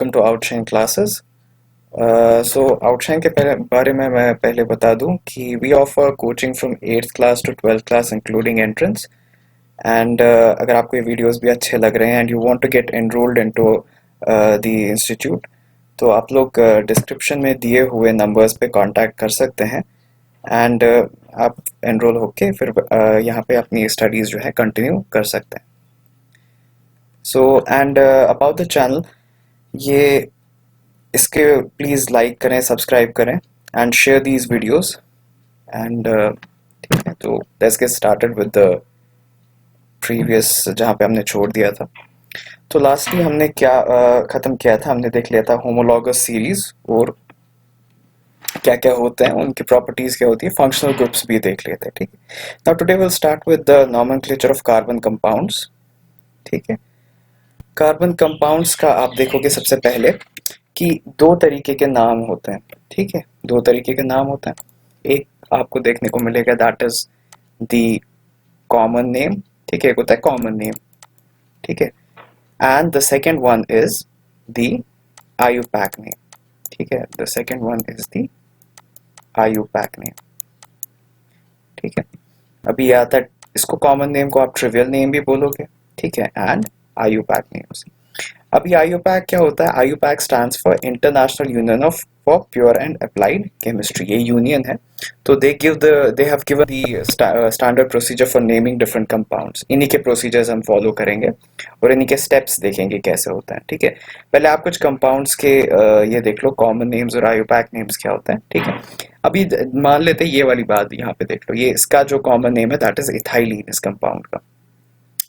Welcome to Outshine classes. So Outshine के बारे में मैं पहले बता दूं कि we offer coaching from 8th class to 12th class including entrance. And अगर आपको ये वीडियोस भी अच्छे लग रहे हैं and you want to get enrolled into the institute, तो आप लोग डिस्क्रिप्शन में दिए हुए नंबर्स पे कांटेक्ट कर सकते हैं एंड आप एनरोल होके फिर यहाँ पे अपनी स्टडीज़ जो है कंटिन्यू कर सकते हैं। So and about the channel, ये इसके प्लीज़ लाइक करें, सब्सक्राइब करें and share these videos and ठीक है। तो let's get started with the previous, जहाँ पे हमने छोड़ दिया था। तो लास्टली हमने क्या ख़त्म किया था, हमने देख लिया था होमोलॉगस सीरीज़ और क्या क्या होते हैं, उनकी प्रॉपर्टीज़ क्या होती है, फंक्शनल ग्रुप्स भी देख लिए थे। ठीक है, now today will start with the nomenclature of carbon compounds. ठीक है, कार्बन कंपाउंड्स का आप देखोगे सबसे पहले कि दो तरीके के नाम होते हैं। ठीक है, दो तरीके के नाम होते हैं। एक आपको देखने को मिलेगा that is the common name. ठीक है, एक होता है कॉमन नेम। ठीक है, and the second one is the IUPAC name. ठीक है, the second one is the IUPAC name. ठीक है, अभी ये आता है, इसको कॉमन नेम को आप ट्रिवियल नेम भी बोलोगे। ठीक है, एंड IUPAC नेम्स। अभी IUPAC क्या होता है? IUPAC stands for international union of for pure and applied chemistry. ये यूनियन है, तो they have given the standard procedure for naming different compounds. इन्हीं के प्रोसीजर्स हम फॉलो करेंगे और इन्हीं के स्टेप्स देखेंगे कैसे होता है। ठीक है, पहले आप कुछ कंपाउंड्स के ये देख लो, कॉमन नेम्स और IUPAC नेम्स क्या होता है। ठीक है, अभी मान लेते हैं ये वाली बात, यहाँ पे देख लो, ये इसका जो कॉमन नेम है दैट इज इथाइलिन। इस कंपाउंड का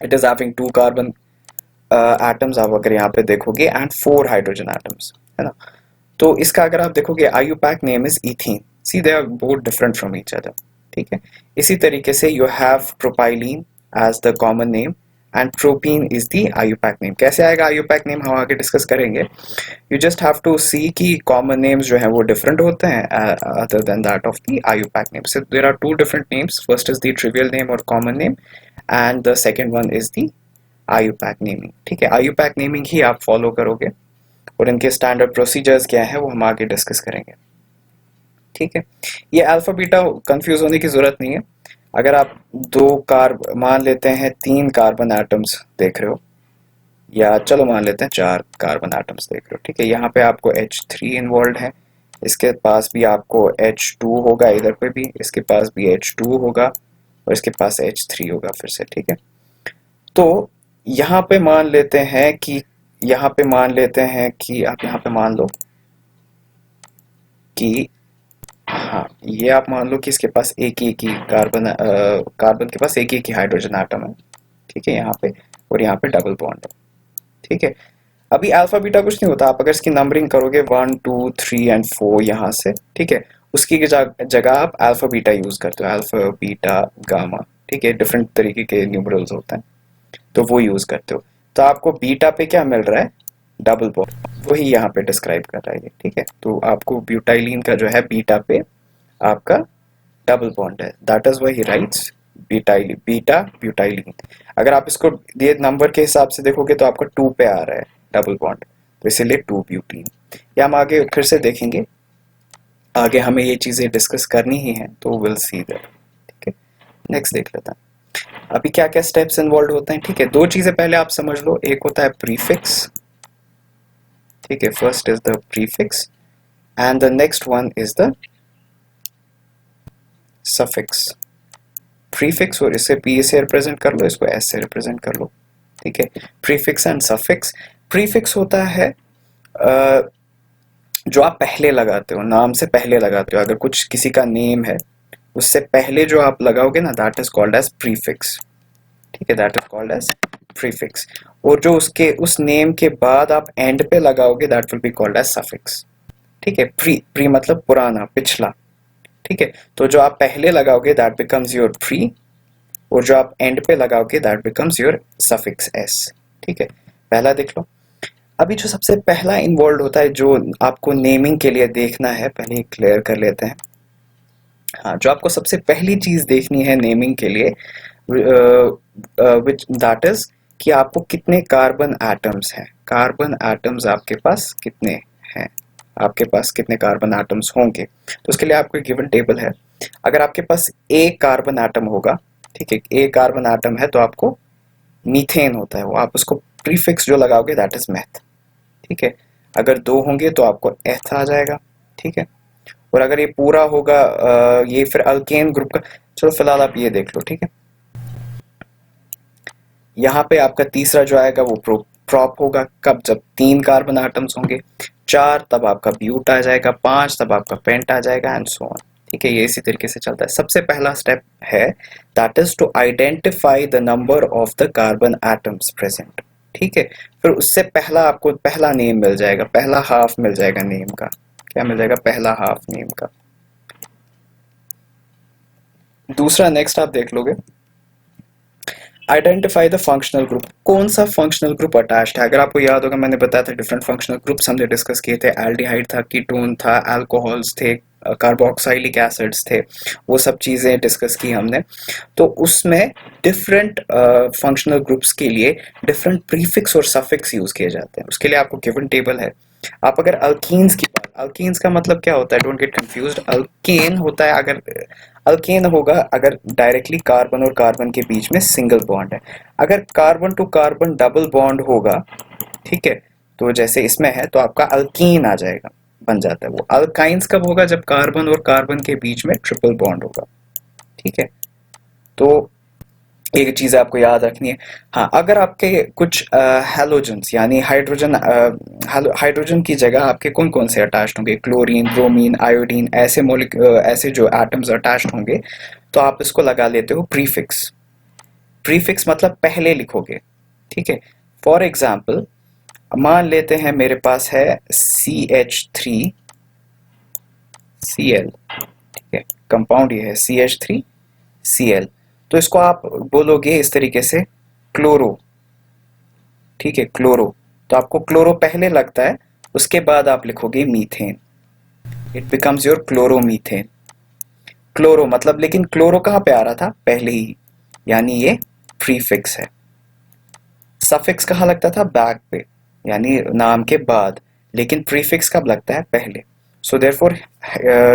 it is having 2 carbon atoms, आप अगर यहाँ पे देखोगे, एंड 4 हाइड्रोजन एटम्स, है ना। तो इसका अगर आप देखोगे IUPAC name is ethene. See they are both different from each other. ठीक है, इसी तरीके से you have propylene as the common name and propene is the IUPAC name. कैसे आएगा IUPAC नेम, हम आगे डिस्कस करेंगे। You just have to see कि कॉमन नेम्स जो है वो डिफरेंट होते हैं other than that of the IUPAC name. So there are 2 different names, first is the trivial name और common name and the second one is the IUPAC naming. ठीक है, IUPAC naming ही आप follow करोगे और इनके standard procedures क्या है वो हम आगे डिस्कस करेंगे। ठीक है, ये अल्फा बीटा कंफ्यूज होने की जरूरत नहीं है। अगर आप मान लेते हैं 3 कार्बन एटम्स देख रहे हो, या चलो मान लेते हैं 4 कार्बन एटम्स देख रहे हो। ठीक है, यहाँ पे आपको H3 इन्वॉल्व है, इसके पास भी आपको H2 होगा, इधर पे भी इसके पास भी H2 होगा और इसके पास H3 होगा फिर से। ठीक है, तो यहाँ पे मान लेते हैं कि आप यहाँ पे मान लो कि हाँ, ये आप मान लो कि इसके पास एक ही कार्बन के पास एक ही हाइड्रोजन एटम है। ठीक है, यहाँ पे और यहाँ पे डबल बॉन्ड है। ठीक है, अभी अल्फा बीटा कुछ नहीं होता। आप अगर इसकी नंबरिंग करोगे 1 2 3 एंड 4 यहाँ से, ठीक है, उसकी जगह आप अल्फा बीटा यूज करते हो, अल्फा बीटा गामा। ठीक है, डिफरेंट तरीके के न्यूमरल्स होते हैं, तो वो यूज करते हो। तो आपको बीटा पे क्या मिल रहा है? डबल बॉन्ड, वही यहाँ पे डिस्क्राइब कर रहा है ये। ठीक है, तो आपको ब्यूटाइलिन का जो है बीटा पे आपका डबल बॉन्ड है, that is why he writes beta butylene. अगर आप इसको दिए नंबर के हिसाब से देखोगे तो आपका 2 पे आ रहा है डबल बॉन्ड, तो इसीलिए 2 ब्यूटीन। या हम आगे फिर से देखेंगे, आगे हमें ये चीजें डिस्कस करनी ही है, तो विल सी दैट। ठीक है, नेक्स्ट देख लेते हैं अभी क्या क्या स्टेप्स इन्वॉल्व होते हैं। ठीक है, 2 चीजें पहले आप समझ लो, एक होता है प्रीफिक्स। ठीक है, first is the prefix and the next one is the suffix. Prefix, और इसे P से रिप्रेजेंट कर लो, इसको S से रिप्रेजेंट कर लो। ठीक है, प्रीफिक्स एंड सफिक्स। प्रीफिक्स होता है जो आप पहले लगाते हो, नाम से पहले लगाते हो। अगर कुछ किसी का नेम है, उससे पहले जो आप लगाओगे ना, that is called as prefix. ठीक है, that is called as prefix. और जो उस नेम के बाद आप एंड पे लगाओगे, that will be called as suffix. ठीक है, प्री मतलब पुराना, पिछला। ठीक है, तो जो आप पहले लगाओगे दैट बिकम्स योर प्री, और जो आप एंड पे लगाओगे that becomes your suffix S. ठीक है, पहला देख लो। अभी जो सबसे पहला इन्वॉल्व होता है, जो आपको नेमिंग के लिए देखना है, पहले क्लियर कर लेते हैं। हाँ, जो आपको सबसे पहली चीज देखनी है नेमिंग के लिए, विच दैट इज कि आपको कितने कार्बन एटम्स हैं, कार्बन एटम्स आपके पास कितने हैं, आपके पास कितने कार्बन एटम्स होंगे। तो उसके लिए आपको एक गिवन टेबल है। अगर आपके पास एक कार्बन एटम होगा, ठीक है, एक कार्बन एटम है तो आपको मीथेन होता है वो, आप उसको प्रीफिक्स जो लगाओगे दैट इज मेथ, ठीक है। अगर दो होंगे तो आपको एथ आ जाएगा, ठीक है। और अगर ये पूरा होगा ये फिर अल्केन ग्रुप का, चलो फिलहाल आप ये देख लो, ठीक है। यहाँ पे आपका तीसरा जो आएगा वो प्रॉप होगा, कब, जब 3 कार्बन आइटम्स होंगे। 4 तब आपका ब्यूट आ जाएगा, 5 तब आपका पेंट आ जाएगा एंड सो ऑन, ठीक है। ये इसी तरीके से चलता है। सबसे पहला स्टेप है that is to identify the number of the carbon atoms present, ठीक है। फिर उससे पहला आपको पहला नेम मिल जाएगा, पहला हाफ मिल जाएगा नेम का। क्या मिल जाएगा? पहला हाफ नेम का। दूसरा नेक्स्ट आप देख लोगे, आइडेंटिफाई द फंक्शनल ग्रुप, कौन सा फंक्शनल ग्रुप अटैच्ड है। अगर आपको याद होगा मैंने बताया था डिफरेंट फंक्शनल ग्रुप्स हमने डिस्कस किए थे, एल्डिहाइड था, कीटोन था, अल्कोहल्स थे, कार्बोक्सिलिक एसिड्स थे, वो सब चीज़ें डिस्कस की हमने। तो उसमें डिफरेंट फंक्शनल ग्रुप्स के लिए डिफरेंट प्रीफिक्स और सफिक्स यूज किए जाते हैं। उसके लिए आपको गिवन टेबल है। आप अगर अल्कीन्स की बात, अल्कीन्स का मतलब क्या होता है, डोंट गेट कंफ्यूज्ड। अल्केन होता है, अगर अल्केन होगा अगर डायरेक्टली कार्बन और कार्बन के बीच में सिंगल बॉन्ड है। अगर carbon to carbon double bond होगा, ठीक है, तो जैसे इसमें है तो आपका अल्कीन आ जाएगा, बन जाता है वो। अल्काइंस कब होगा? जब कार्बन और कार्बन के बीच में ट्रिपल बॉन्ड होगा, ठीक है। तो एक चीज आपको याद रखनी है। हाँ, अगर आपके कुछ हैलोजेंस यानी हाइड्रोजन, हाइड्रोजन की जगह आपके कौन कौन से अटैच्ड होंगे, क्लोरीन, ब्रोमीन, आयोडीन, ऐसे ऐसे जो एटम्स अटैच्ड होंगे, तो आप इसको लगा लेते हो प्रीफिक्स। प्रीफिक्स मतलब पहले लिखोगे, ठीक है। फॉर एग्जाम्पल मान लेते हैं मेरे पास है CH3Cl, ठीक है, कंपाउंड ये है CH3Cl। तो इसको आप बोलोगे इस तरीके से क्लोरो, ठीक है, क्लोरो। तो आपको क्लोरो पहले लगता है, उसके बाद आप लिखोगे methane, it becomes your chloromethane. Chloro मतलब, लेकिन क्लोरो कहाँ पे आ रहा था? पहले ही, यानी ये प्रीफिक्स है। सफिक्स कहाँ लगता था? बैक पे, यानी नाम के बाद, लेकिन प्रीफिक्स कब लगता है? पहले। सो देयरफॉर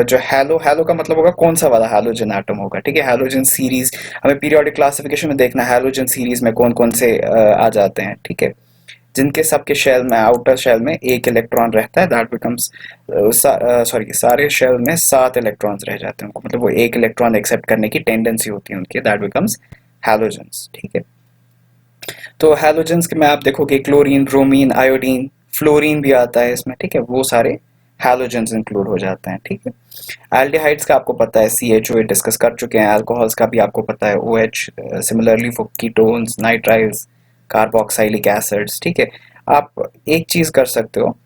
जो हैलो, हैलो का मतलब होगा कौन सा वाला हैलोजन एटम होगा, ठीक है। हैलोजन सीरीज हमें पीरियोडिक क्लासिफिकेशन में देखना, हैलोजन सीरीज में कौन कौन से आ जाते हैं, ठीक है, जिनके सबके शेल में, आउटर शेल में एक इलेक्ट्रॉन रहता है, दैट बिकम्स, सॉरी, सारे शेल में 7 इलेक्ट्रॉन्स रह जाते हैं उनको, मतलब वो एक इलेक्ट्रॉन एक्सेप्ट करने की टेंडेंसी होती है उनकी, दैट बिकम्स हैलोजेंस, ठीक है। तो हैलोजेंस के में आप देखोगे क्लोरीन, ब्रोमीन, आयोडीन, फ्लोरीन भी आता है इसमें, ठीक है, वो सारे हैलोजेंस इंक्लूड हो जाते हैं, ठीक है। एल्डिहाइड्स का आपको पता है CHO डिस्कस कर चुके हैं, अल्कोहल्स का भी आपको पता है OH, similarly for ketones, nitriles, carboxylic acids, ठीक है। आप एक चीज कर सकते हो,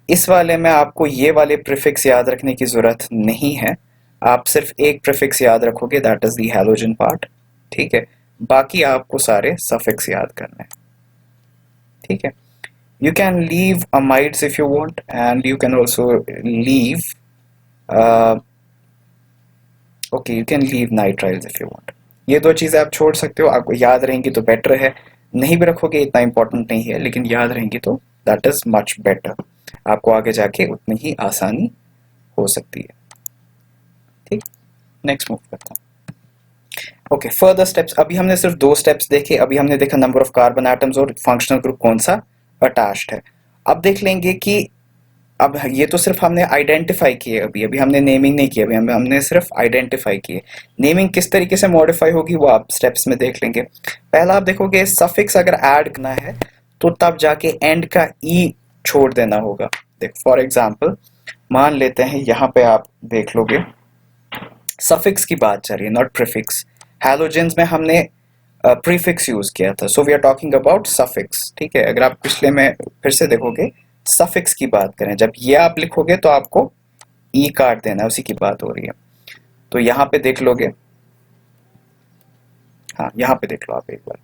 इस वाले में आपको ये वाले प्रीफिक्स याद रखने की जरूरत नहीं है, आप सिर्फ एक प्रीफिक्स याद रखोगे, that is the halogen part, ठीक है। बाकी आपको सारे सफिक्स याद करने हैं, ठीक है। You can leave amides if you want, and you can also leave uh, okay, you can leave nitriles if you want. ये दो चीज़ें आप छोड़ सकते हो, आपको याद रहेंगी तो बेटर है, नहीं भी रखोगे इतना इम्पोर्टेंट नहीं है, लेकिन याद रहेंगी तो दैट इज मच बेटर, आपको आगे जाके उतनी ही आसानी हो सकती है, ठीक। नेक्स्ट मूव करता हूँ। ओके, फर्दर स्टेप्स, अभी हमने सिर्फ 2 स्टेप्स देखे, अभी हमने देखा नंबर ऑफ कार्बन एटम्स और फंक्शनल ग्रुप कौन सा अटैच्ड है। अब देख लेंगे कि अब ये तो सिर्फ हमने आइडेंटिफाई किए, अभी अभी हमने नेमिंग नहीं की, अभी हमने सिर्फ आइडेंटिफाई किए। नेमिंग किस तरीके से मॉडिफाई होगी वो आप स्टेप्स में देख लेंगे। पहला आप देखोगे सफिक्स अगर ऐड करना है तो तब जाके एंड का ई छोड़ देना होगा। देख फॉर एग्जाम्पल मान लेते हैं यहाँ पे आप देख लोगे सफिक्स की बात चल रही है, नॉट प्रीफिक्स। हैलोजेंस में हमने प्रीफिक्स यूज किया था, so we are talking about suffix, ठीक है। अगर आप पिछले में फिर से देखोगे सफिक्स की बात करें, जब ये आप लिखोगे तो आपको ई काट देना है, उसी की बात हो रही है। तो यहाँ पे देख लोगे, हाँ यहाँ पे देख लो आप एक बार,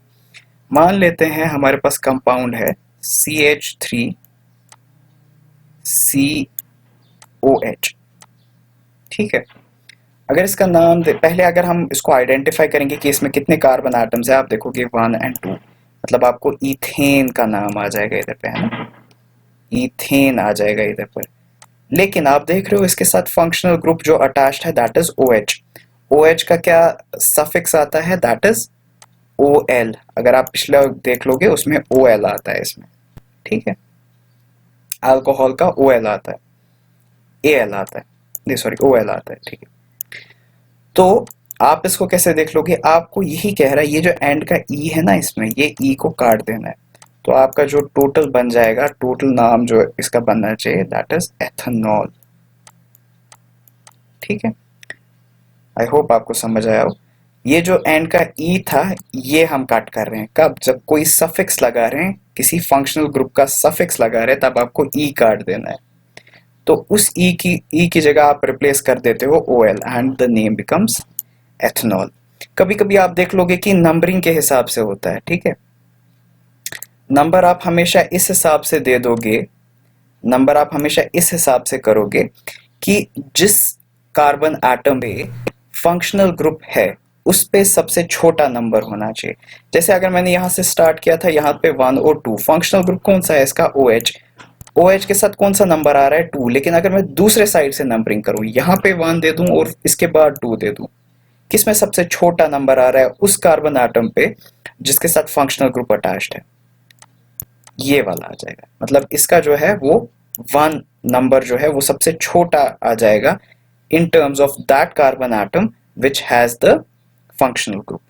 मान लेते हैं हमारे पास कंपाउंड है CH3COH, ठीक है। अगर इसका नाम पहले अगर हम इसको आइडेंटिफाई करेंगे कि इसमें कितने कार्बन एटम्स है, आप देखोगे 1 और 2, मतलब आपको इथेन का नाम आ जाएगा इधर पे, है ना, इथेन आ जाएगा इधर पर। लेकिन आप देख रहे हो इसके साथ फंक्शनल ग्रुप जो अटैच्ड है दैट इज OH। OH का क्या सफिक्स आता है, दैट इज OL। अगर आप पिछला देख लोगे उसमें OL आता है इसमें, ठीक है, अल्कोहल का OL आता है, AL आता है, नहीं सॉरी OL आता है, ठीक है। तो आप इसको कैसे देख लोगे, आपको यही कह रहा है, ये जो एंड का E है ना इसमें, ये E को काट देना है, तो आपका जो टोटल बन जाएगा, टोटल नाम जो इसका बनना चाहिए दैट इज एथेनॉल, ठीक है। आई होप आपको समझ आया हो। ये जो एंड का ई था ये हम काट कर रहे हैं, कब, जब कोई सफिक्स लगा रहे हैं, किसी फंक्शनल ग्रुप का सफिक्स लगा रहे हैं, तब आपको ई काट देना है। तो उस ई की जगह आप रिप्लेस कर देते हो OL and the name becomes ethanol. कभी कभी आप देख लोगे कि नंबरिंग के हिसाब से होता है, ठीक है, नंबर आप हमेशा इस हिसाब से दे दोगे, नंबर आप हमेशा इस हिसाब से करोगे कि जिस कार्बन एटम पे फंक्शनल ग्रुप है उस पे सबसे छोटा नंबर होना चाहिए। जैसे अगर मैंने यहाँ से स्टार्ट किया था, यहाँ पे 1 और 2, फंक्शनल ग्रुप कौन सा है इसका, OH। OH के साथ कौन सा नंबर आ रहा है, 2। लेकिन अगर मैं दूसरे साइड से नंबरिंग करूँ, यहाँ पे 1 दे दूं और इसके बाद 2 दे दूं, किसमें सबसे छोटा नंबर आ रहा है, उस कार्बन एटम पे जिसके साथ फंक्शनल ग्रुप अटैच्ड है, ये वाला आ जाएगा। मतलब इसका जो है वो 1 नंबर जो है वो सबसे छोटा आ जाएगा in terms of that carbon atom which has the functional group.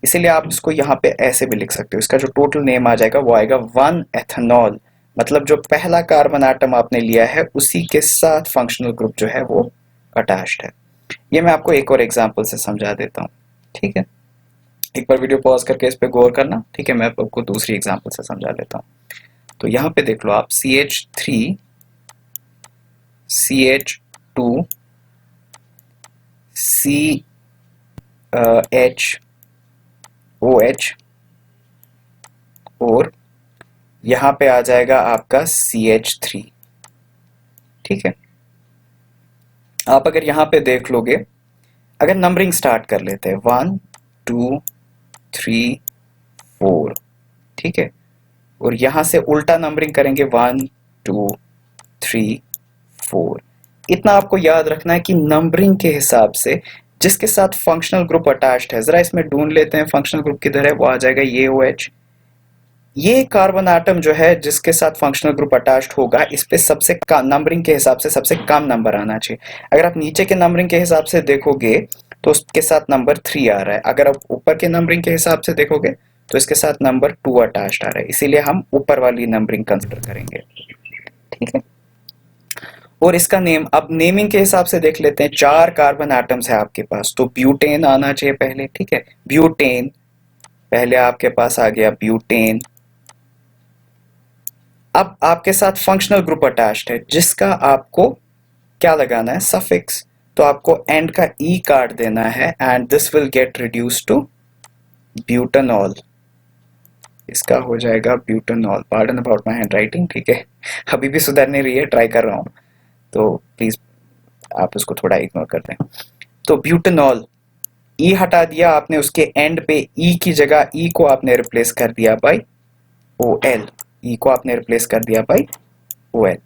इसीलिए आप इसको यहाँ पे ऐसे भी लिख सकते हो, इसका जो टोटल नेम आ जाएगा वो आएगा 1 एथेनॉल। मतलब जो पहला कार्बन एटम आपने लिया है उसी के साथ फंक्शनल ग्रुप जो है वो अटैच्ड है। ये मैं आपको एक और एग्जांपल से समझा देता हूँ, ठीक है। एक बार वीडियो पॉज करके इस पे गौर करना, ठीक है, मैं आपको दूसरी एग्जांपल से समझा देता हूँ। तो यहाँ पे देख लो आप, CH3 CH2 CHOH और यहाँ पे आ जाएगा आपका CH3, ठीक है। आप अगर यहाँ पे देख लोगे, अगर नंबरिंग स्टार्ट कर लेते हैं 1 2 3 4, ठीक है, और यहाँ से उल्टा नंबरिंग करेंगे 1 2 3 4। इतना आपको याद रखना है कि नंबरिंग के हिसाब से जिसके साथ फंक्शनल ग्रुप अटैच्ड है, जरा इसमें ढूंढ लेते हैं फंक्शनल ग्रुप किधर है, वो आ जाएगा ये OH। ये कार्बन एटम जो है जिसके साथ फंक्शनल ग्रुप अटैच्ड होगा, इस पे सबसे नंबरिंग के हिसाब से सबसे कम नंबर आना चाहिए। अगर आप नीचे के नंबरिंग के हिसाब से देखोगे तो उसके साथ नंबर 3 आ रहा है, अगर आप ऊपर के नंबरिंग के हिसाब से देखोगे तो इसके साथ नंबर 2 अटैच्ड आ रहा है, इसीलिए हम ऊपर वाली नंबरिंग कंसिडर करेंगे, ठीक है। और इसका नेम, अब नेमिंग के हिसाब से देख लेते हैं, 4 कार्बन एटम्स है आपके पास, तो ब्यूटेन आना चाहिए पहले, ठीक है, ब्यूटेन पहले आपके पास आ गया, ब्यूटेन। अब आपके साथ फंक्शनल ग्रुप अटैच्ड है जिसका आपको क्या लगाना है, सफिक्स, तो आपको एंड का ई काट देना है and this will get reduce to butanol. इसका हो जाएगा butanol. Pardon about my handwriting, ठीक है, अभी भी सुधर नहीं रही है, ट्राई कर रहा हूँ, तो प्लीज आप उसको थोड़ा इग्नोर कर दें। तो ब्यूटानॉल, ई हटा दिया आपने, उसके एंड पे ई की जगह ई को आपने रिप्लेस कर दिया बाय OL, ई को आपने रिप्लेस कर दिया बाय OL।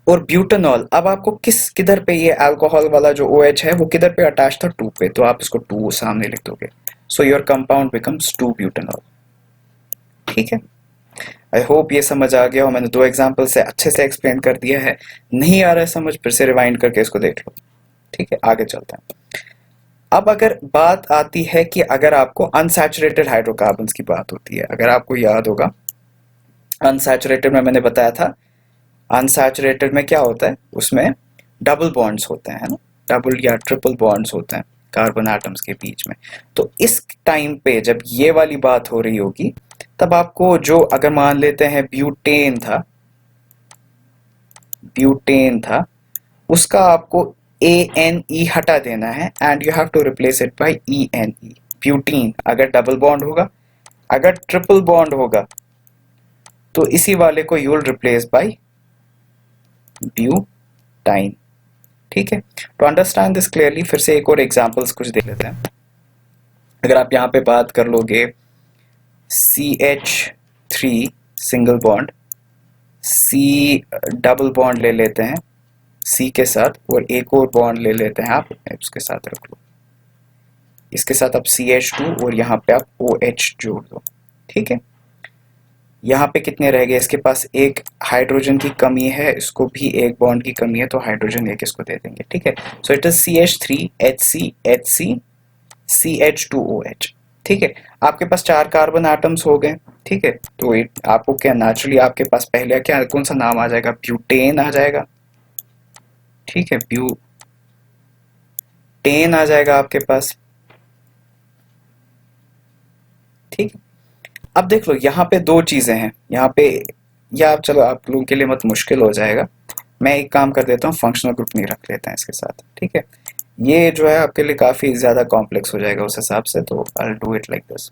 और ब्यूटानॉल, अब आपको किधर पे ये अल्कोहल वाला जो OH है वो किधर पे अटैच था, 2 पे, तो आप इसको 2 सामने लिख दोगे, so your compound becomes 2 butanol, ठीक है। आई होप ये समझ आ गया हो, मैंने 2 एग्जांपल से अच्छे से एक्सप्लेन कर दिया है। नहीं आ रहा है समझ, फिर से रिवाइंड करके इसको देख लो, ठीक है, आगे चलते हैं। अब अगर बात आती है कि अगर आपको अनसैचुरेटेड हाइड्रोकार्बन्स की बात होती है, अगर आपको याद होगा अनसैचुरेटेड में मैंने बताया था, अनसैचुरेटेड में क्या होता है, उसमें डबल बॉन्ड्स होते हैं ना, डबल या ट्रिपल बॉन्ड्स होते हैं कार्बन एटम्स के बीच में। तो इस टाइम पे जब ये वाली बात हो रही होगी, तब आपको जो, अगर मान लेते हैं ब्यूटेन था, उसका आपको ANE हटा देना है and you have to replace it by ENE, butene. अगर डबल बॉन्ड होगा, अगर ट्रिपल बॉन्ड होगा तो इसी वाले को you will replace by butyne, ठीक है। टू अंडरस्टैंड दिस क्लियरली फिर से एक और एग्जांपल्स कुछ देख लेते हैं। अगर आप यहाँ पे बात कर लोगे CH3 single bond, C double bond ले लेते हैं C के साथ, और एक और बॉन्ड ले लेते हैं आप, उसके साथ रख लो, इसके साथ आप CH2 और यहाँ पे आप OH जोड़ दो। ठीक है, यहाँ पे कितने रह गए, इसके पास एक हाइड्रोजन की कमी है, इसको भी एक बॉन्ड की कमी है, तो हाइड्रोजन एक इसको दे देंगे। ठीक है, so it is CH3HC CH2OH। ठीक है, आपके पास 4 कार्बन एटम्स हो गए। ठीक है, तो आपको क्या नेचुरली आपके पास पहले क्या कौन सा नाम आ जाएगा, ब्यूटेन आ जाएगा। ठीक है, ब्यूटेन आ जाएगा आपके पास। ठीक, अब देख लो यहाँ पे दो चीजें हैं यहाँ पे, या आप चलो आप लोगों के लिए मत मुश्किल हो जाएगा, मैं एक काम कर देता हूँ, फंक्शनल ग्रुप नहीं रख लेते हैं इसके साथ। ठीक है, ये जो है आपके लिए काफी ज्यादा कॉम्प्लेक्स हो जाएगा उस हिसाब से, तो I do it like this.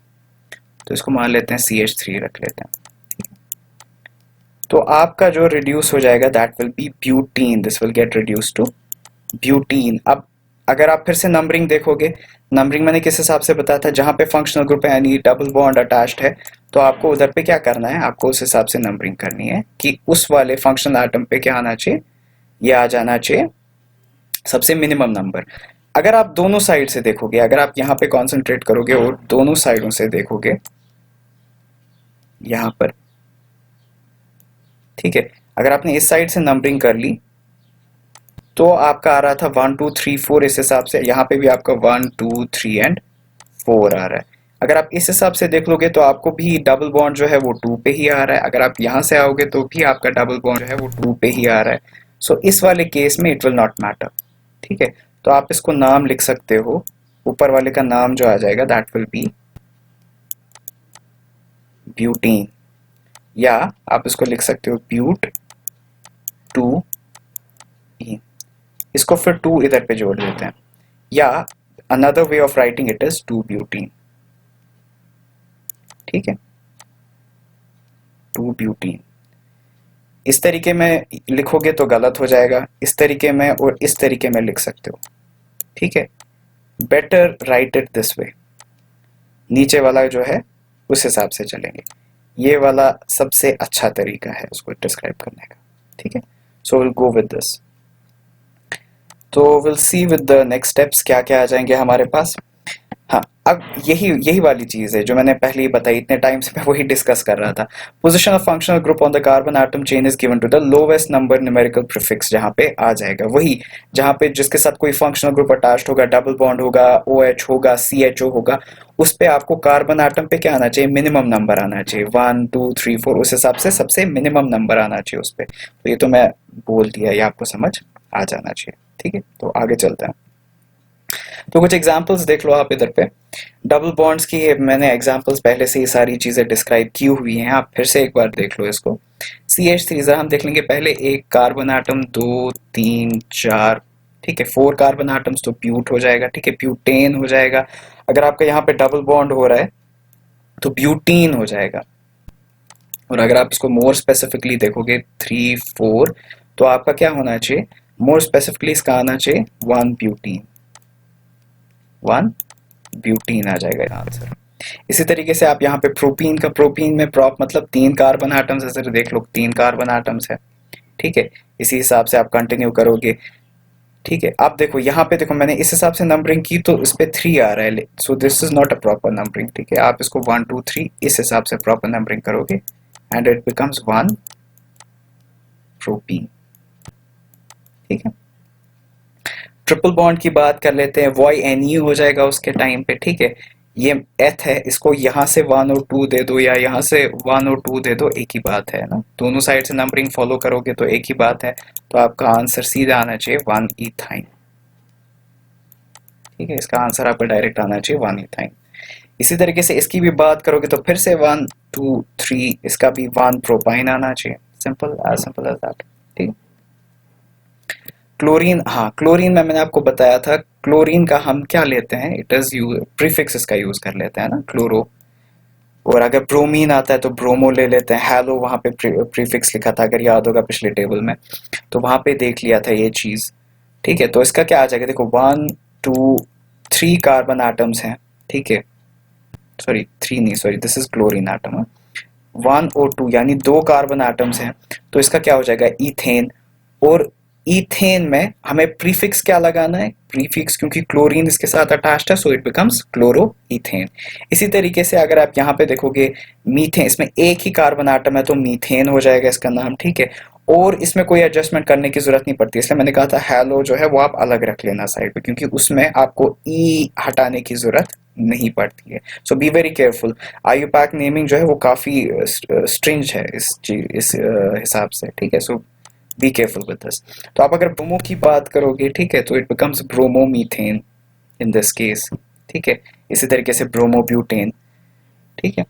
तो इसको मान लेते हैं CH3 रख लेते हैं। तो आपका जो रिड्यूस हो जाएगा that will B butene, this will get reduce to butene. अब अगर आप फिर से नंबरिंग देखोगे, नंबरिंग मैंने किस हिसाब से बताया था, जहां पे फंक्शनल ग्रुप है यानी डबल बॉन्ड अटैच्ड है, तो आपको उधर पे क्या करना है, आपको उस हिसाब से नंबरिंग करनी है कि उस वाले फंक्शनल एटम पे क्या आना चाहिए, ये आ जाना चाहिए सबसे मिनिमम नंबर। अगर आप दोनों साइड से देखोगे, अगर आप यहाँ पे कॉन्सेंट्रेट करोगे और दोनों साइडों से देखोगे यहाँ पर, ठीक है, अगर आपने इस साइड से नंबरिंग कर ली तो आपका आ रहा था 1 2 3 4, इस हिसाब से यहाँ पे भी आपका 1 2 3 एंड 4 आ रहा है। अगर आप इस हिसाब से देख लोगे तो आपको भी डबल बॉन्ड जो है वो 2 पे ही आ रहा है, अगर आप यहाँ से आओगे तो भी आपका डबल बॉन्ड जो है वो 2 पे ही आ रहा है। सो इस वाले केस में इट विल नॉट मैटर। ठीक है, तो आप इसको नाम लिख सकते हो, ऊपर वाले का नाम जो आ जाएगा दैट विल बी ब्यूटीन, या आप इसको लिख सकते हो ब्यूट 2, इसको फिर 2 इधर पे जोड़ देते हैं, या another way of writing it is 2 butene. ठीक है, 2 ब्यूटीन। इस तरीके में लिखोगे तो गलत हो जाएगा, इस तरीके में और इस तरीके में लिख सकते हो। ठीक है, better right it this way, नीचे वाला जो है उस हिसाब से चलेंगे, ये वाला सबसे अच्छा तरीका है उसको डिस्क्राइब करने का। ठीक है, so will go with this. तो will see with the next steps क्या क्या आ जाएंगे हमारे पास। हाँ, अब यही वाली चीज है जो मैंने पहले ही बताई, इतने टाइम से मैं वही डिस्कस कर रहा था। Position of functional group on the carbon atom chain is given to the lowest number numerical prefix, जहाँ पे आ जाएगा वही, जहाँ पे जिसके साथ कोई फंक्शनल ग्रुप अटैच्ड होगा, डबल बॉन्ड होगा, OH होगा, CHO होगा, उस पे आपको कार्बन एटम पे क्या आना चाहिए, मिनिमम नंबर आना चाहिए, 1 2 3 4, उस हिसाब से सबसे मिनिमम नंबर आना चाहिए उस पे। तो ये तो मैं बोल दिया, ये आपको समझ आ जाना चाहिए। ठीक है, तो आगे चलते हैं। तो कुछ एग्जांपल्स देख लो आप इधर पे, डबल बॉन्ड्स की मैंने एग्जांपल्स पहले से ही सारी चीजें डिस्क्राइब की हुई हैं, आप फिर से एक बार देख लो इसको। CH3 जरा हम देख लेंगे पहले, एक कार्बन आटम, 2 3 4, ठीक है, 4 कार्बन आटम्स, तो ब्यूट हो जाएगा। ठीक है, ब्यूटेन हो जाएगा। अगर आपका यहाँ पे डबल बॉन्ड हो रहा है तो ब्यूटीन हो जाएगा। और अगर आप इसको मोर स्पेसिफिकली देखोगे 3 4, तो आपका क्या होना चाहिए, मोर स्पेसिफिकली इसका आना चाहिए 1 ब्यूटीन, 1 ब्यूटीन आ जाएगा आंसर। इसी तरीके से आप यहाँ पे प्रोपीन का, प्रोपीन में प्रॉप मतलब 3 कार्बन एटम्स है, सर देख लो 3 कार्बन एटम्स है। ठीक है, इसी हिसाब से आप कंटिन्यू करोगे। ठीक है, आप देखो यहाँ पे, देखो मैंने इस हिसाब से नंबरिंग की तो इस पे 3 आ रहा है, so this is not a proper numbering. ठीक है, आप इसको 1 2 3 इस हिसाब से प्रॉपर नंबरिंग करोगे एंड इट बिकम्स 1 प्रोपीन। ठीक है, ट्रिपल बॉन्ड की बात कर लेते हैं, YNE हो जाएगा उसके टाइम पे। ठीक है, ये एथ है, इसको यहाँ से 1 और 2 दे दो या यहाँ से 1 और 2 दे दो, एक ही बात है ना, दोनों साइड से नंबरिंग फॉलो करोगे तो एक ही बात है। तो आपका आंसर सीधा आना चाहिए 1 इथाइन। ठीक है, इसका आंसर आपका डायरेक्ट आना चाहिए 1 इथाइन। इसी तरीके से इसकी भी बात करोगे तो फिर से 1 2 3, इसका भी 1 प्रोपाइन आना चाहिए, सिंपल एज दैट। ठीक, क्लोरीन, हाँ क्लोरीन में मैंने आपको बताया था, क्लोरीन का हम क्या लेते हैं, इट इज प्रीफिक्स इसका यूज कर लेते हैं ना, क्लोरो। और अगर ब्रोमीन आता है तो ब्रोमो ले लेते हैं, हैलो वहां पे प्रीफिक्स लिखा था अगर याद होगा पिछले टेबल में, तो वहां पे देख लिया था ये चीज। ठीक है, तो इसका क्या आ जाएगा, देखो 1 2 3 कार्बन एटम्स हैं। ठीक है, सॉरी थ्री नहीं, sorry this is chlorine atom, 1O2 यानी दो कार्बन एटम्स हैं, तो इसका क्या हो जाएगा इथेन। और इथेन में हमें प्रीफिक्स क्या लगाना है, प्रीफिक्स क्योंकि क्लोरीन इसके साथ अटैच्ड है, so it becomes chloro ethane. इसी तरीके से अगर आप यहाँ पे देखोगे मीथेन, इसमें एक ही कार्बन एटम है तो मीथेन हो जाएगा इसका नाम, ठीक है। और इसमें कोई एडजस्टमेंट करने की जरूरत नहीं पड़ती, इसलिए मैंने कहा था हैलो जो है वो आप अलग रख लेना साइड पे, क्योंकि उसमें आपको ई हटाने की जरूरत नहीं पड़ती है। So be very careful. IUPAC naming जो है वो काफी स्ट्रिंज है इस हिसाब से, ठीक है। So be careful with this. तो आप अगर ब्रोमो की बात करोगे, ठीक है, तो it becomes bromomethane in this case, ठीक है। इसी तरीके से ब्रोमोब्यूटेन, ठीक है।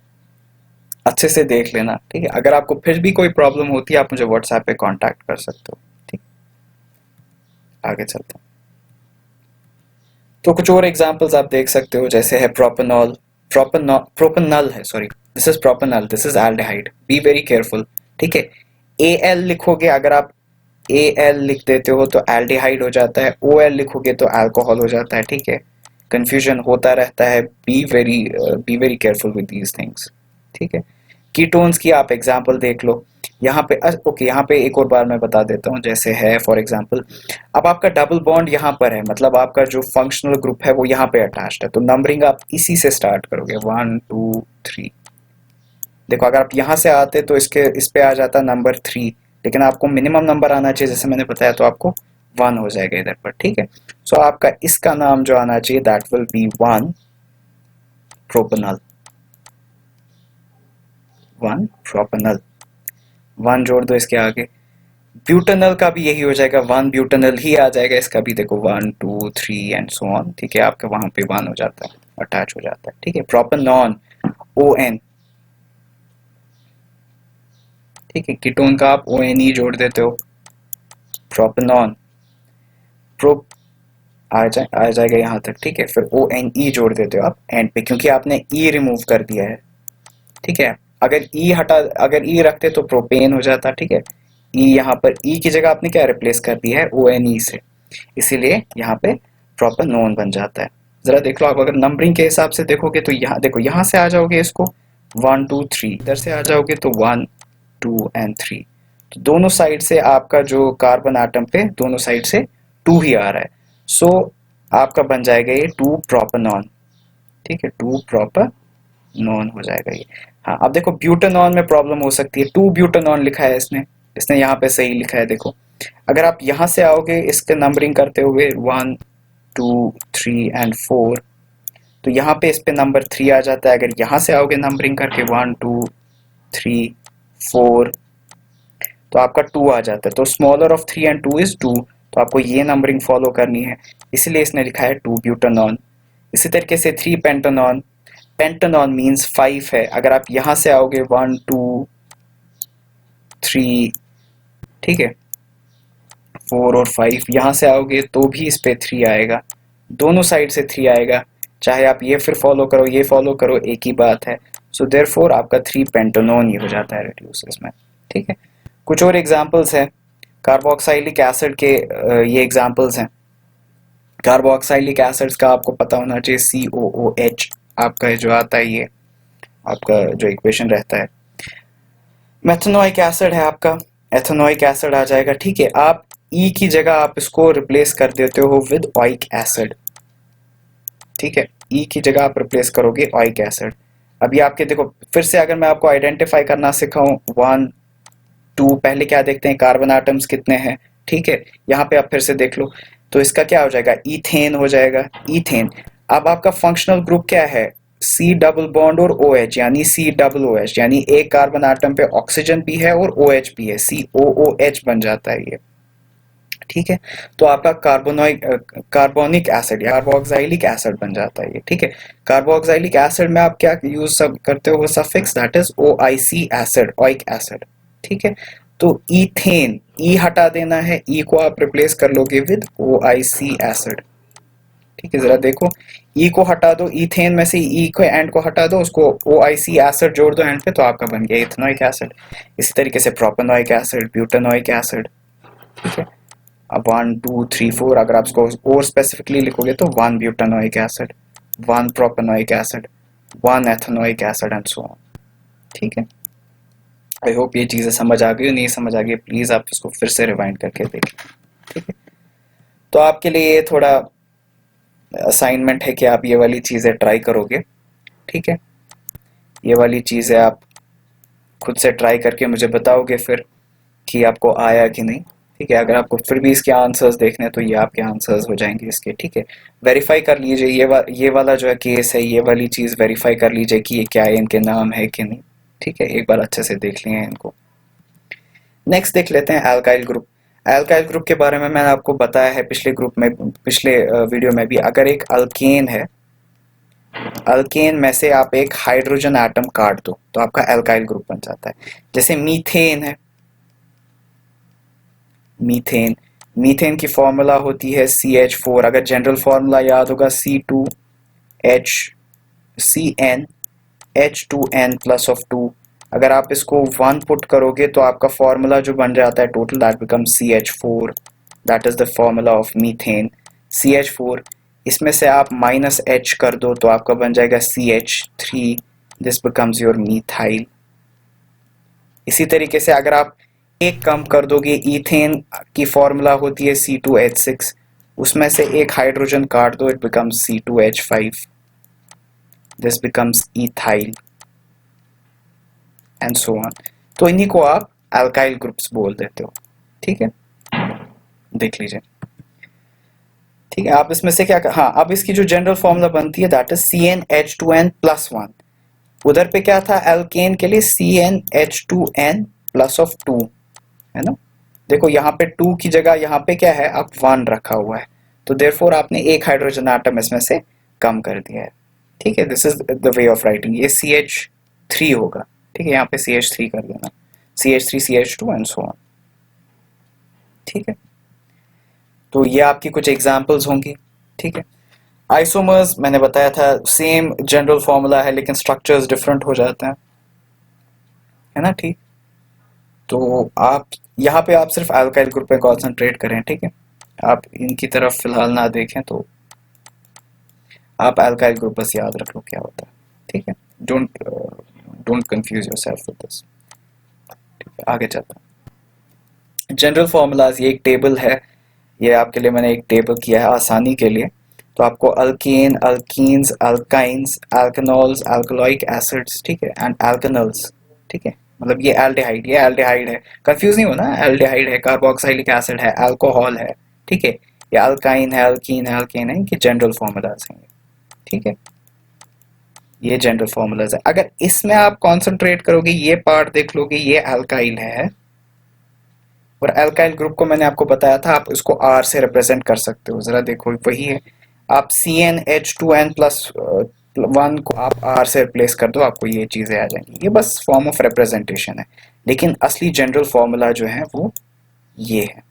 अच्छे से देख लेना, ठीक है। अगर आपको फिर भी कोई प्रॉब्लम होती है आप मुझे व्हाट्सएप पे कांटेक्ट कर सकते हो, ठीक। आगे चलते हैं। तो कुछ और एग्जांपल्स आप देख सकते हो, जैसे है प्रोपेनॉल, प्रोपेनल है, sorry this is propanal, this is aldehyde, B very careful, ठीक है। एल लिखोगे, अगर आप एल लिख देते हो तो एल्डिहाइड हो जाता है, ओएल लिखोगे तो अल्कोहल हो जाता है, ठीक है। कंफ्यूजन होता रहता है, B very careful with these things, ठीक है। कीटोन्स की आप एग्जांपल देख लो, यहाँ पे ओके, यहाँ पे एक और बार मैं बता देता हूँ, जैसे है फॉर एग्जांपल, अब आपका डबल बॉन्ड यहाँ पर है, मतलब आपका जो फंक्शनल ग्रुप है वो यहाँ पे अटैच्ड है, तो नंबरिंग आप इसी से स्टार्ट करोगे 1 2 3। देखो अगर आप यहाँ से आते तो इस पे आ जाता नंबर 3, लेकिन आपको मिनिमम नंबर आना चाहिए, जैसे मैंने बताया, तो आपको 1 हो जाएगा इधर पर, ठीक है। सो आपका इसका नाम जो आना चाहिए that will B 1 propanal, 1 propanal, 1 जोड़ दो इसके आगे। ब्यूटेनल का भी यही हो जाएगा, 1 ब्यूटेनल ही आ जाएगा, इसका भी देखो 1 2 3 एंड सो ऑन, ठीक है। आपका वहां पे 1 हो जाता है, अटैच हो जाता है, ठीक है। प्रोपेनॉन, ON, ठीक है। कीटोन का आप ONE जोड़ देते हो, प्रोपेनॉन, प्रो आ जाएगा यहाँ तक, ठीक है। फिर ONE जोड़ देते हो आप एंड पे, क्योंकि आपने E रिमूव कर दिया है, ठीक है। अगर ई रखते तो प्रोपेन हो जाता, ठीक है। ई यहाँ पर ई की जगह आपने क्या रिप्लेस कर दिया है ONE से, इसीलिए यहाँ पे प्रॉपर नोन बन जाता है। जरा देख लो आप, अगर नंबरिंग के हिसाब से देखोगे तो यहाँ देखो, यहाँ से आ जाओगे इसको 1 2 3, इधर से आ जाओगे तो 1 2 एंड 3, तो दोनों साइड से आपका जो कार्बन एटम पे दोनों साइड से 2 ही आ रहा है, सो आपका बन जाएगा ये 2 प्रोपेनॉन, ठीक है। 2 प्रॉपर नॉन हो जाएगा ये। हाँ अब देखो ब्यूटेनॉन में प्रॉब्लम हो सकती है, 2 ब्यूटेनॉन लिखा है इसने, इसने यहाँ पे सही लिखा है, देखो अगर आप यहाँ से आओगे इसके नंबरिंग करते हुए 1 2 3 एंड 4, तो यहाँ पे इस पे नंबर 3 आ जाता है। अगर यहाँ से आओगे नंबरिंग करके 1 2 3 4, तो आपका 2 आ जाता है, तो स्मॉलर ऑफ 3 एंड 2 इज 2, तो आपको ये नंबरिंग फॉलो करनी है, इसलिए इसने लिखा है 2 ब्यूटेनॉन। इसी तरीके से 3 पेंटेनॉन, पेंटेनॉन मीन्स 5 है, अगर आप यहाँ से आओगे 1 2 3, ठीक है, 4 और 5, यहाँ से आओगे तो भी इस पे 3 आएगा, दोनों साइड से 3 आएगा, चाहे आप ये फिर फॉलो करो ये फॉलो करो, एक ही बात है। सो देयरफॉर आपका 3 पेंटेनॉन ये हो जाता है रिड्यूस इसमें, ठीक है। कुछ और एग्जांपल्स हैं, कार्बोक्सिलिक एसिड के ये एग्जांपल्स हैं। कार्बोक्सिलिक एसिड्स का आपको पता होना चाहिए, COOH आपका जो आता है, ये आपका जो इक्वेशन रहता है। मेथनोइक एसिड है आपका, एथेनोइक एसिड आ जाएगा, ठीक है। आप ई की जगह आप इसको रिप्लेस कर देते हो विद ओइक एसिड, ठीक है। ई की जगह आप रिप्लेस करोगे ओइक एसिड। अभी आपके देखो फिर से अगर मैं आपको आइडेंटिफाई करना सिखाऊं, 1 2, पहले क्या देखते हैं कार्बन एटम्स कितने हैं, ठीक है। यहाँ पे आप फिर से देख लो, तो इसका क्या हो जाएगा इथेन हो जाएगा, इथेन। अब आपका फंक्शनल ग्रुप क्या है, C डबल बॉन्ड और OH, यानी COOH, यानी एक कार्बन एटम पे ऑक्सीजन भी है और OH भी है, COOH बन जाता है ये, ठीक है। तो आपका कार्बोनिक एसिड या कार्बोक्सिलिक एसिड बन जाता है ये, ठीक है। कार्बोक्सिलिक एसिड में आप क्या यूज सब करते हो suffix, that is OIC acid, oic acid, ठीक है। तो इथेन, ई हटा देना है, ई को आप रिप्लेस कर लोगे विद OIC एसिड, ठीक है। जरा देखो ई को हटा दो, इथेन में से ई को एंड को हटा दो, उसको OIC एसिड जोड़ दो एंड पे, तो आपका बन गया इथेनोइक एसिड। इसी तरीके से प्रोपेनोइक एसिड, ब्यूटेनोइक एसिड, ठीक है। अब 1 2 3 4 अगर आप इसको और स्पेसिफिकली लिखोगे तो 1 butanoic acid, 1 propanoic acid, 1 ethanoic acid and so on. ठीक है, आई होप ये चीज़ें समझ आ गई। नहीं समझ आ गई प्लीज़ आप इसको फिर से रिवाइंड करके देखें। ठीक है, तो आपके लिए ये थोड़ा असाइनमेंट है कि आप ये वाली चीज़ें ट्राई करोगे। ठीक है, ये वाली चीज़ें आप खुद से ट्राई करके मुझे बताओगे फिर कि आपको आया कि नहीं। ठीक है, अगर आपको फिर भी इसके आंसर्स देखने हैं तो ये आपके आंसर्स हो जाएंगे इसके। ठीक है, वेरीफाई कर लीजिए ये वाला जो है केस है, ये वाली चीज़ वेरीफाई कर लीजिए कि ये क्या है, इनके नाम है कि नहीं। ठीक है, एक बार अच्छे से देख लिए इनको। नेक्स्ट देख लेते हैं एल्काइल ग्रुप। एल्काइल ग्रुप के बारे में मैंने आपको बताया है पिछले वीडियो में भी। अगर एक अल्केन है, अल्केन में से आप एक हाइड्रोजन एटम काट दो तो आपका एल्काइल ग्रुप बन जाता है। जैसे मीथेन है, मीथेन मीथेन की फॉर्मूला होती है CH4। अगर जनरल फॉर्मूला याद होगा C2H2N+2। अगर आप इसको 1 पुट करोगे तो आपका फॉर्मूला जो बन जाता है total, that become CH4। That is the formula of methane, CH4। इसमें से आप -H कर दो तो आपका बन जाएगा CH3। This becomes your methyl. इसी तरीके से अगर आप एक कम कर दोगे, ईथेन की फॉर्मूला होती है C2H6, उसमें से एक हाइड्रोजन काट दो, it becomes C2H5। This becomes ethyl and so on. तो इन्हीं को आप अल्काइल ग्रुप्स बोल देते हो। ठीक है, देख लीजिए। ठीक है, आप इसमें से क्या हाँ, अब इसकी जो जनरल फॉर्मूला बनती है दैट इज CnH2n+1। उधर पे क्या था एल्केन के लिए, CnH2n+2 है ना। देखो यहाँ पे 2 की जगह यहाँ पे क्या है, अब 1 रखा हुआ है, तो देयरफॉर आपने एक हाइड्रोजन एटम इसमें से कम कर दिया है। ठीक है, this is the way of writing. ये CH3 होगा। ठीक है, यहाँ पे CH3 कर देना, CH3 CH2 and so on. ठीक है, तो ये आपकी कुछ एग्जांपल्स होंगी। ठीक है, आइसोमर्स मैंने बताया था सेम जनरल फॉर्मूला है लेकिन स्ट्रक्चर्स डिफरेंट हो जाते हैं, है ना। ठीक, तो आप यहाँ पे आप सिर्फ अल्काइल ग्रुप पे कॉन्सेंट्रेट करें। ठीक है, आप इनकी तरफ फिलहाल ना देखें, तो आप अल्काइल ग्रुप बस याद रख लो क्या होता है। ठीक है, don't confuse yourself with this. ठीक है, आगे चलते हैं। जनरल फार्मूलाज, ये एक टेबल है, ये आपके लिए मैंने एक टेबल किया है आसानी के लिए। तो आपको अल्केन, अल्कीन्स, अल्काइंस, अल्कनॉल्स, अल्कलॉइक एसिड्स, ठीक है, एंड अल्कनल्स। ठीक है, मतलब ये एल्डिहाइड है, कंफ्यूज नहीं होना, एल्डिहाइड है, कार्बोक्सिलिक एसिड है, अल्कोहल है। ठीक है, ये अल्काइन है, अल्कीन है, अल्केन है, ये जनरल फार्मूलाज हैं। ठीक है, ये जनरल फार्मूलाज है। अगर इसमें आप कंसंट्रेट करोगे, ये पार्ट देख लोगे, ये अल्काइल है, और अल्काइल ग्रुप को मैंने आपको बताया था आप इसको R से रिप्रेजेंट कर सकते हो। जरा देखो वही है, आप CnH2n+1 को आप R से रिप्लेस कर दो, आपको ये चीजें आ जाएंगी। ये बस फॉर्म ऑफ रिप्रेजेंटेशन है, लेकिन असली जनरल फॉर्मूला जो है वो ये है।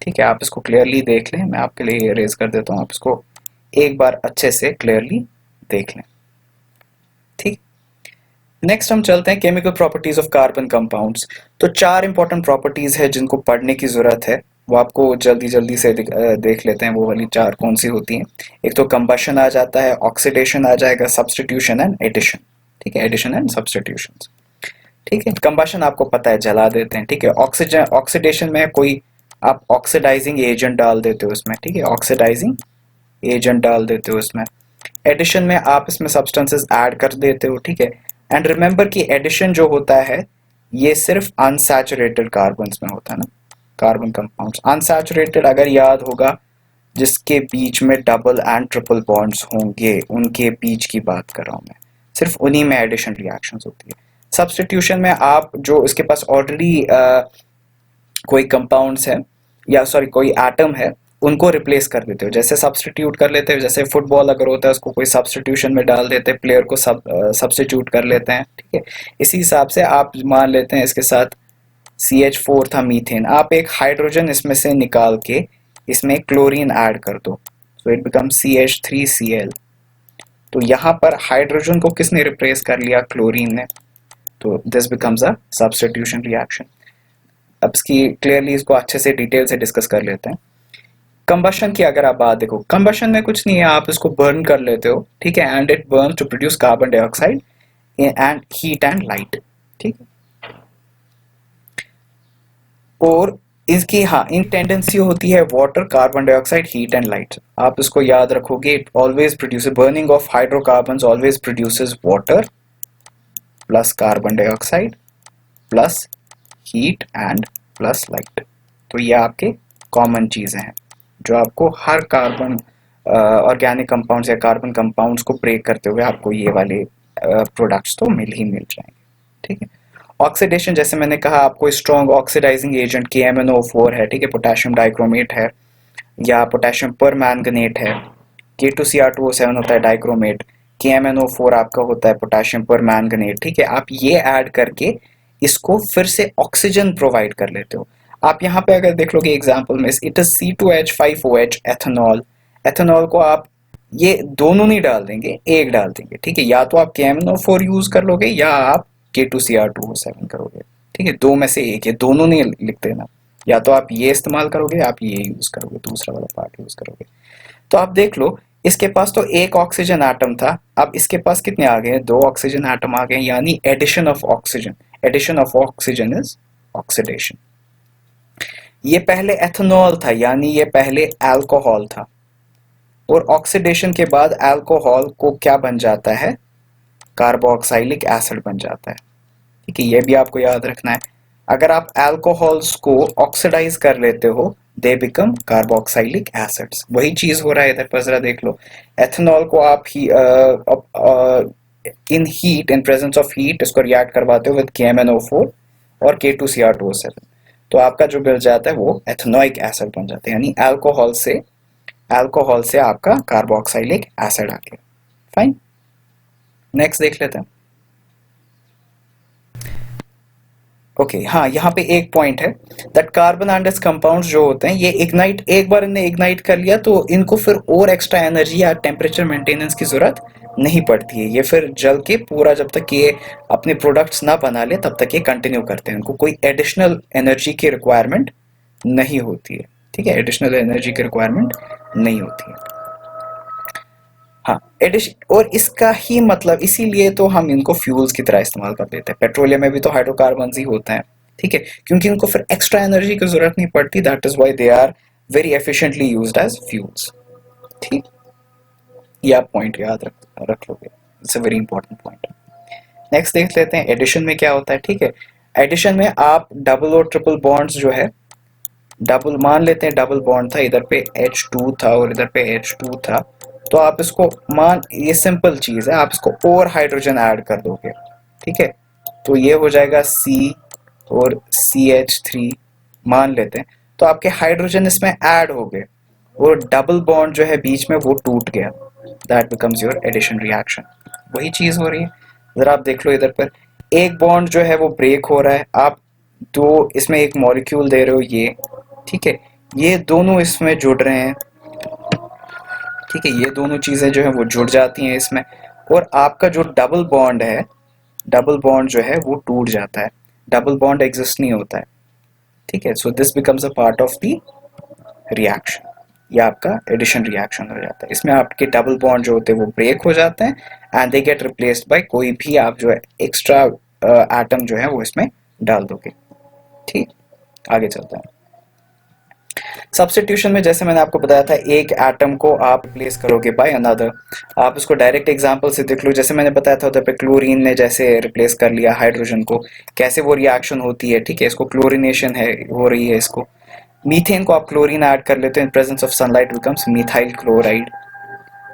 ठीक है, आप इसको क्लियरली देख लें, मैं आपके लिए रेज कर देता हूँ, आप इसको एक बार अच्छे से क्लियरली देख लें। ठीक, नेक्स्ट हम चलते हैं chemical properties of carbon compounds. तो 4 इंपॉर्टेंट प्रॉपर्टीज है जिनको पढ़ने की जरूरत है, वो आपको जल्दी जल्दी से देख लेते हैं। वो वाली 4 कौन सी होती हैं। एक तो कंबशन आ जाता है, ऑक्सीडेशन आ जाएगा, सब्स्टिट्यूशन एंड एडिशन। ठीक है, एडिशन एंड सब्स्टिट्यूशन। ठीक है, कंबशन आपको पता है जला देते हैं। ठीक है, ऑक्सीडेशन में कोई आप ऑक्सीडाइजिंग एजेंट डाल देते हो उसमें। ठीक है, ऑक्सीडाइजिंग एजेंट डाल देते हो उसमें। एडिशन में आप इसमें सब्सटेंसेस ऐड कर देते हो। ठीक है, एंड रिमेंबर कि एडिशन जो होता है ये सिर्फ अनसैचुरेटेड कार्बन्स में होता है ना, कार्बन कंपाउंड्स। अनसैचुरेटेड अगर याद होगा, जिसके बीच में डबल एंड ट्रिपल बॉन्ड्स होंगे, उनके बीच की बात कर रहा हूं मैं, सिर्फ उन्हीं में एडिशन रिएक्शंस होती है। सब्स्टिट्यूशन में आप जो इसके पास ऑलरेडी कोई कंपाउंड्स है, या सॉरी कोई एटम है, उनको रिप्लेस कर देते हो। जैसे सब्स्टिट्यूट कर लेते हो, जैसे फुटबॉल अगर होता है उसको कोई सब्स्टिट्यूशन में डाल देते हैं, प्लेयर को सब्स्टिट्यूट कर लेते हैं। ठीक है, इसी हिसाब से आप मान लेते हैं इसके साथ CH4 था मीथेन, आप एक हाइड्रोजन इसमें से निकाल के इसमें क्लोरीन ऐड कर दो, सो इट बिकम CH3Cl। तो यहाँ पर हाइड्रोजन को किसने रिप्लेस कर लिया, क्लोरीन ने, तो this becomes a substitution reaction. अब इसकी क्लियरली इसको अच्छे से डिटेल से डिस्कस कर लेते हैं। कंबशन की अगर आप बात देखो, कंबशन में कुछ नहीं है, आप इसको बर्न कर लेते हो, ठीक है, and it burn to produce carbon dioxide and heat and light, ठीक है। और इसकी हाँ इन टेंडेंसी होती है water, carbon dioxide, heat and light. आप इसको याद रखोगे, it always produces, burning of hydrocarbons always produces water plus carbon dioxide plus heat and plus light. तो ये आपके कॉमन चीजें हैं जो आपको हर कार्बन ऑर्गेनिक कंपाउंड्स या कार्बन कंपाउंड्स को ब्रेक करते हुए आपको ये वाले प्रोडक्ट्स तो मिल जाएंगे, ठीक है। ऑक्सीडेशन, जैसे मैंने कहा, आपको स्ट्रॉन्ग ऑक्सीडाइजिंग एजेंट KMnO4 है, ठीक है, पोटेशियम डाइक्रोमेट है या पोटेशियम पर मैंगनेट है, K2Cr2O7 होता है डाइक्रोमेट, KMnO4 आपका होता है पोटेशियम पर मैंगनेट, ठीक है। आप ये ऐड करके इसको फिर से ऑक्सीजन प्रोवाइड कर लेते हो। आप यहाँ पे अगर देख लोगे एग्जाम्पल में, it is C2H5OH ethanol. Ethanol को आप ये दोनों नहीं डाल देंगे, एक डाल देंगे, ठीक है। या तो आप KMnO4 यूज कर लोगे या आप K2Cr2O7 करोगे, ठीक है, दो में से एक है, दोनों नहीं लिख देना। या तो आप ये इस्तेमाल करोगे, आप ये यूज करोगे, दूसरा वाला पार्ट यूज करोगे। तो आप देख लो, इसके पास तो एक ऑक्सीजन एटम था, अब इसके पास कितने आ गए, दो ऑक्सीजन एटम आ गए, यानी addition of oxygen. Addition of oxygen is oxidation. ये पहले एथेनॉल था, यानी ये पहले अल्कोहल था, और ऑक्सीडेशन के बाद अल्कोहल को क्या बन जाता है, कार्बोक्सिलिक एसिड बन जाता है, ठीक है। ये भी आपको याद रखना है। अगर आप अल्कोहल्स को ऑक्सीडाइज कर लेते हो, दे बिकम कार्बोक्सिलिक एसिड्स। वही चीज हो रहा है इधर पर, जरा देख लो। एथेनॉल को आप इन heat, in presence of heat, इसको रिएक्ट करवाते हो विद KMnO4 और K2Cr2O7, तो आपका जो मिल जाता है वो एथेनोइक एसिड बन जाता है, यानी अल्कोहल से आपका कार्बोक्सिलिक एसिड आ गया। फाइन, नेक्स्ट देख लेते हैं। ओके हाँ, यहाँ पे एक पॉइंट है that carbon and it's compounds जो होते हैं, ये इग्नाइट, एक बार इन्हें इग्नाइट कर लिया तो इनको फिर और एक्स्ट्रा एनर्जी या टेम्परेचर मेंटेनेंस की जरूरत नहीं पड़ती है। ये फिर जल के पूरा, जब तक ये अपने प्रोडक्ट्स ना बना ले तब तक ये कंटिन्यू करते हैं, इनको कोई एडिशनल एनर्जी की रिक्वायरमेंट नहीं होती है, ठीक है, एडिशनल एनर्जी की रिक्वायरमेंट नहीं होती है। हाँ, एडिशन, और इसका ही मतलब, इसीलिए तो हम इनको फ्यूल्स की तरह इस्तेमाल कर लेते हैं। पेट्रोलियम में भी तो हाइड्रोकार्बन ही होते हैं, ठीक है, क्योंकि इनको फिर एक्स्ट्रा एनर्जी की जरूरत नहीं पड़ती, that is why they are very efficiently used as fuels, ठीक। ये आप पॉइंट याद रख लोगे, it's a very important point. Next देख लेते हैं एडिशन में क्या होता है, ठीक है। एडिशन में आप डबल और ट्रिपल बॉन्ड्स जो है, डबल मान लेते हैं, डबल बॉन्ड था, इधर पे H2 था और इधर पे H2 था, तो आप इसको मान, ये सिंपल चीज है, आप इसको और हाइड्रोजन ऐड कर दोगे, ठीक है, तो ये हो जाएगा C और CH3 मान लेते हैं, तो आपके हाइड्रोजन इसमें ऐड हो गए और डबल बॉन्ड जो है बीच में वो टूट गया, that becomes your addition reaction. वही चीज हो रही है, जरा आप देख लो इधर पर, एक बॉन्ड जो है वो ब्रेक हो रहा है, आप दो इसमें एक मॉलिक्यूल दे रहे हो, ये, ठीक है, ये दोनों इसमें जुड़ रहे हैं, ठीक है, ये दोनों चीजें जो है वो जुड़ जाती हैं इसमें, और आपका जो डबल बॉन्ड है, डबल बॉन्ड जो है वो टूट जाता है, डबल बॉन्ड एग्जिस्ट नहीं होता है, ठीक है। So this becomes a part of the reaction, ये आपका एडिशन रिएक्शन हो जाता है। इसमें आपके डबल बॉन्ड जो होते हैं वो ब्रेक हो जाते हैं and they get replaced by कोई भी आप जो है एक्स्ट्रा एटम जो है वो इसमें डाल दोगे, ठीक। आगे चलते हैं। सब्स्टिट्यूशन में जैसे मैंने आपको बताया था, एक एटम को आप रिप्लेस करोगे बाय अनदर। आप इसको डायरेक्ट एग्जांपल से देख लो, जैसे मैंने बताया था उधर पे क्लोरीन ने जैसे रिप्लेस कर लिया हाइड्रोजन को, कैसे वो रिएक्शन होती है, ठीक है, इसको क्लोरीनेशन है हो रही है इसको। मीथेन को आप क्लोरीन ऐड कर लेते हैं, in presence of sunlight becomes methyl chloride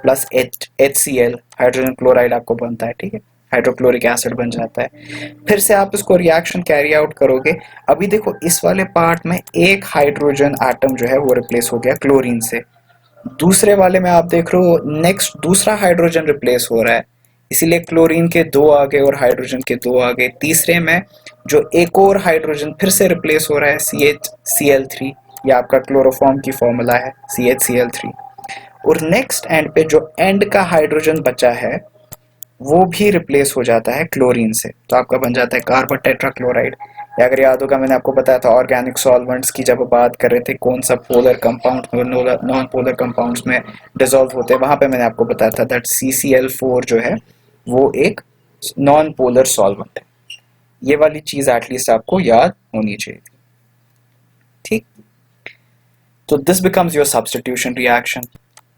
plus HCl, hydrogen chloride आपको बनता है, ठीक है, हाइड्रोक्लोरिक एसिड बन जाता है। फिर से आप इसको रिएक्शन कैरी आउट करोगे। अभी देखो इस वाले पार्ट में एक हाइड्रोजन एटम जो है वो रिप्लेस हो गया क्लोरीन से, दूसरे वाले में आप देख रहे हो नेक्स्ट दूसरा हाइड्रोजन रिप्लेस हो रहा है, इसीलिए क्लोरीन के दो आ गए और हाइड्रोजन के दो आ गए। तीसरे में जो एक और हाइड्रोजन फिर से रिप्लेस हो रहा है, CHCl3, ये आपका क्लोरोफॉर्म की फॉर्मूला है, CHCl3। और नेक्स्ट एंड पे जो एंड का हाइड्रोजन बचा है वो भी रिप्लेस हो जाता है क्लोरीन से, तो आपका बन जाता है कार्बन टेट्राक्लोराइड। या अगर याद होगा मैंने आपको बताया था ऑर्गेनिक सॉल्वेंट्स की जब बात कर रहे थे कौन सा polar compound non polar compounds में डिसॉल्व होते हैं, वहां पे मैंने आपको बताया था दैट CCl4 जो है वो एक नॉन पोलर सॉल्वेंट है। ये वाली चीज एटलीस्ट आपको याद होनी चाहिए थी, ठीक। तो this becomes your substitution reaction.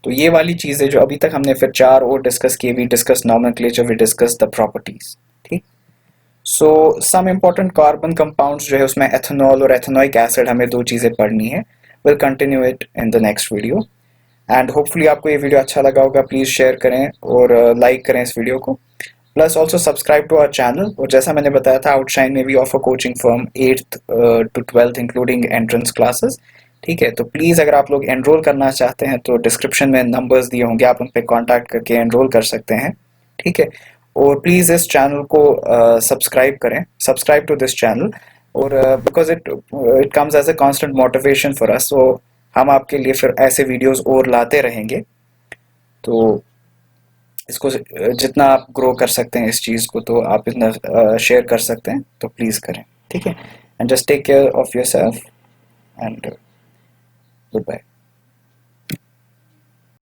तो ये वाली चीजें जो अभी तक हमने फिर चार और डिस्कस की, we discuss nomenclature, we discuss the properties, ठीक। So some important carbon compounds जो है उसमें एथेनॉल और एथेनोइक एसिड, हमें दो चीजें पढ़नी है। Will continue it in the next video and hopefully आपको ये वीडियो अच्छा लगा होगा। प्लीज शेयर करें और लाइक करें इस वीडियो को। Plus also subscribe to our channel. और जैसा मैंने बताया था आउटशाइन में भी offer coaching from 8th to 12th including entrance classes, ठीक है। तो प्लीज़ अगर आप लोग एनरोल करना चाहते हैं तो डिस्क्रिप्शन में नंबर्स दिए होंगे, आप उन पर कॉन्टैक्ट करके एनरोल कर सकते हैं, ठीक है। और प्लीज़ इस चैनल को सब्सक्राइब करें, सब्सक्राइब टू दिस चैनल। और because it comes as a constant motivation for us, so हम आपके लिए फिर ऐसे वीडियोस और लाते रहेंगे। तो इसको जितना आप ग्रो कर सकते हैं इस चीज़ को, तो आप इतना शेयर कर सकते हैं, तो प्लीज़ करें, ठीक है। And just take care of yourself and good bye.